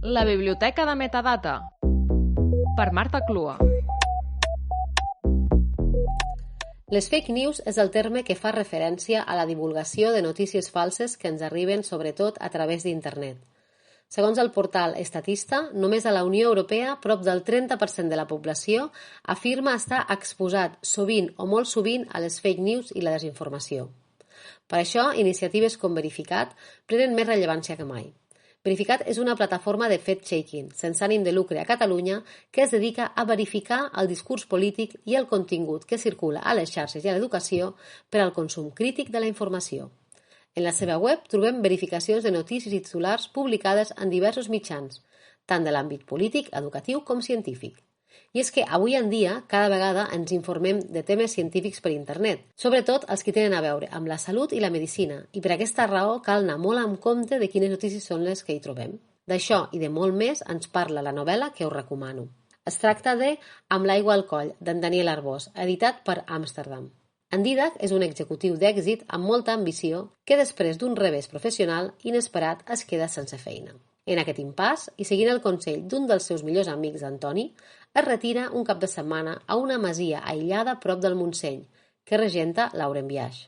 La biblioteca de metadata, per Marta Clua. Les fake news és el terme que fa referència a la divulgació de notícies falses que ens arriben sobretot a través d'internet. Segons el portal Statista, només a la Unió Europea prop del 30% de la població afirma estar exposat sovint o molt sovint a les fake news i la desinformació. Per això, iniciatives com Verificat prenen més rellevància que mai. Verificat és una plataforma de fact-checking sense ànim de lucre a Catalunya que es dedica a verificar el discurs polític i el contingut que circula a les xarxes i a l'educació per al consum crític de la informació. En la seva web trobem verificacions de notícies i titulars publicades en diversos mitjans, tant de l'àmbit polític, educatiu com científic. I és que avui en dia cada vegada ens informem de temes científics per internet, sobretot els que tenen a veure amb la salut i la medicina, i per aquesta raó cal anar molt en compte de quines notícies són les que hi trobem. D'això i de molt més ens parla la novel·la que us recomano. Es tracta de Amb l'aigua al coll, d'en Daniel Arbós, editat per Amsterdam. En Dídac és un executiu d'èxit amb molta ambició que després d'un revés professional inesperat es queda sense feina. En aquest impàs, i seguint el consell d'un dels seus millors amics, Antoni, es retira un cap de setmana a una masia aïllada prop del Montseny, que regenta Laurem Biaix.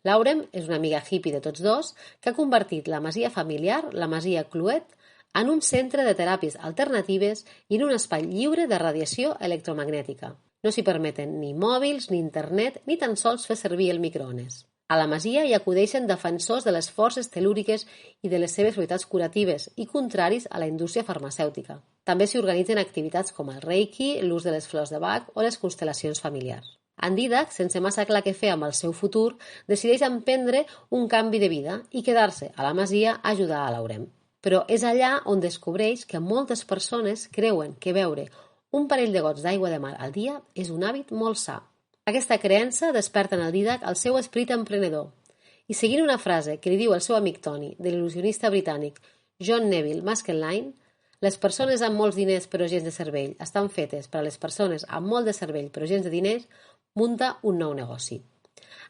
Laurem és una amiga hippie de tots dos que ha convertit la masia familiar, la masia Cluet, en un centre de teràpies alternatives i en un espai lliure de radiació electromagnètica. No s'hi permeten ni mòbils, ni internet, ni tan sols fer servir el microones. A la masia hi acudeixen defensors de les forces telúriques i de les seves propietats curatives i contraris a la indústria farmacèutica. També s'hi organitzen activitats com el reiki, l'ús de les flors de Bach o les constel·lacions familiars. En Dídac, sense massa clar què fer amb el seu futur, decideix emprendre un canvi de vida i quedar-se a la masia a ajudar a Laurem. Però és allà on descobreix que moltes persones creuen que beure un parell de gots d'aigua de mar al dia és un hàbit molt sa. Aquesta creença desperta en el Dídac el seu esperit emprenedor. I seguint una frase que li diu el seu amic Tony, de l'il·lusionista britànic John Neville Maskelyne, les persones amb molts diners però gens de cervell estan fetes per a les persones amb molt de cervell però gens de diners, munta un nou negoci.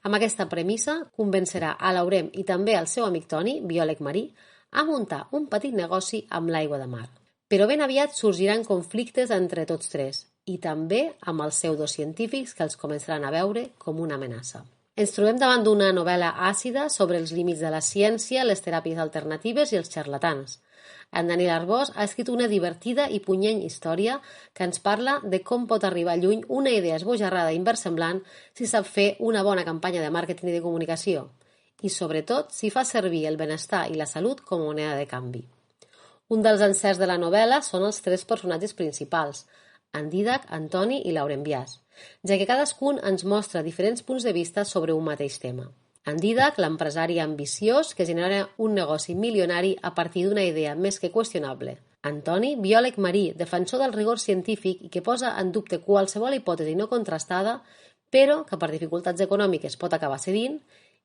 Amb aquesta premissa, convencerà a Laurem i també al seu amic Tony, biòleg marí, a muntar un petit negoci amb l'aigua de mar. Però ben aviat sorgiran conflictes entre tots tres, i també amb els pseudocientífics que els començaran a veure com una amenaça. Ens trobem davant d'una novel·la àcida sobre els límits de la ciència, les teràpies alternatives i els xarlatans. En Daniel Arbós ha escrit una divertida i punyent història que ens parla de com pot arribar lluny una idea esbojarrada i inversemblant si sap fer una bona campanya de màrqueting i de comunicació, i sobretot si fa servir el benestar i la salut com a moneda de canvi. Un dels encerts de la novel·la són els tres personatges principals, en Dídac, Antoni i Laurem Biaix, ja que cadascun ens mostra diferents punts de vista sobre un mateix tema. En Dídac, l'empresari ambiciós que genera un negoci milionari a partir d'una idea més que qüestionable. Antoni, biòleg marí, defensor del rigor científic i que posa en dubte qualsevol hipòtesi no contrastada, però que per dificultats econòmiques pot acabar cedint,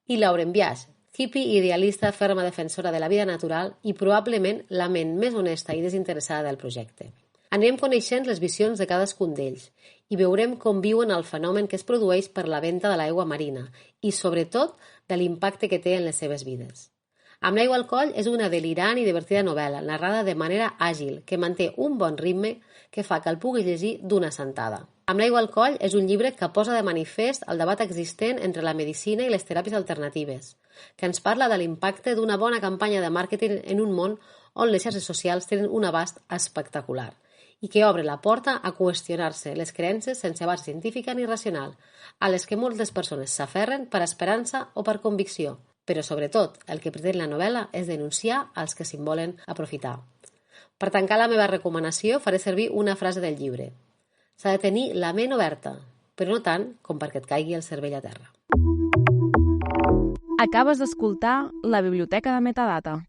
i Laurem Biaix, hippie idealista, ferma defensora de la vida natural i probablement la ment més honesta i desinteressada del projecte. Anirem coneixent les visions de cadascun d'ells i veurem com viuen el fenomen que es produeix per la venda de l'aigua marina i, sobretot, de l'impacte que té en les seves vides. Amb l'aigua al coll és una delirant i divertida novel·la, narrada de manera àgil, que manté un bon ritme que fa que el pugui llegir d'una sentada. Amb l'aigua al coll és un llibre que posa de manifest el debat existent entre la medicina i les teràpies alternatives, que ens parla de l'impacte d'una bona campanya de màrqueting en un món on les xarxes socials tenen un abast espectacular, i que obre la porta a qüestionar-se les creences sense base científica ni racional, a les que moltes persones s'aferren per esperança o per convicció, però sobretot el que pretén la novel·la és denunciar els que se'n volen aprofitar. Per tancar la meva recomanació faré servir una frase del llibre. S'ha de tenir la ment oberta, però no tant com perquè et caigui el cervell a terra. Acabes d'escoltar La biblioteca de metadata.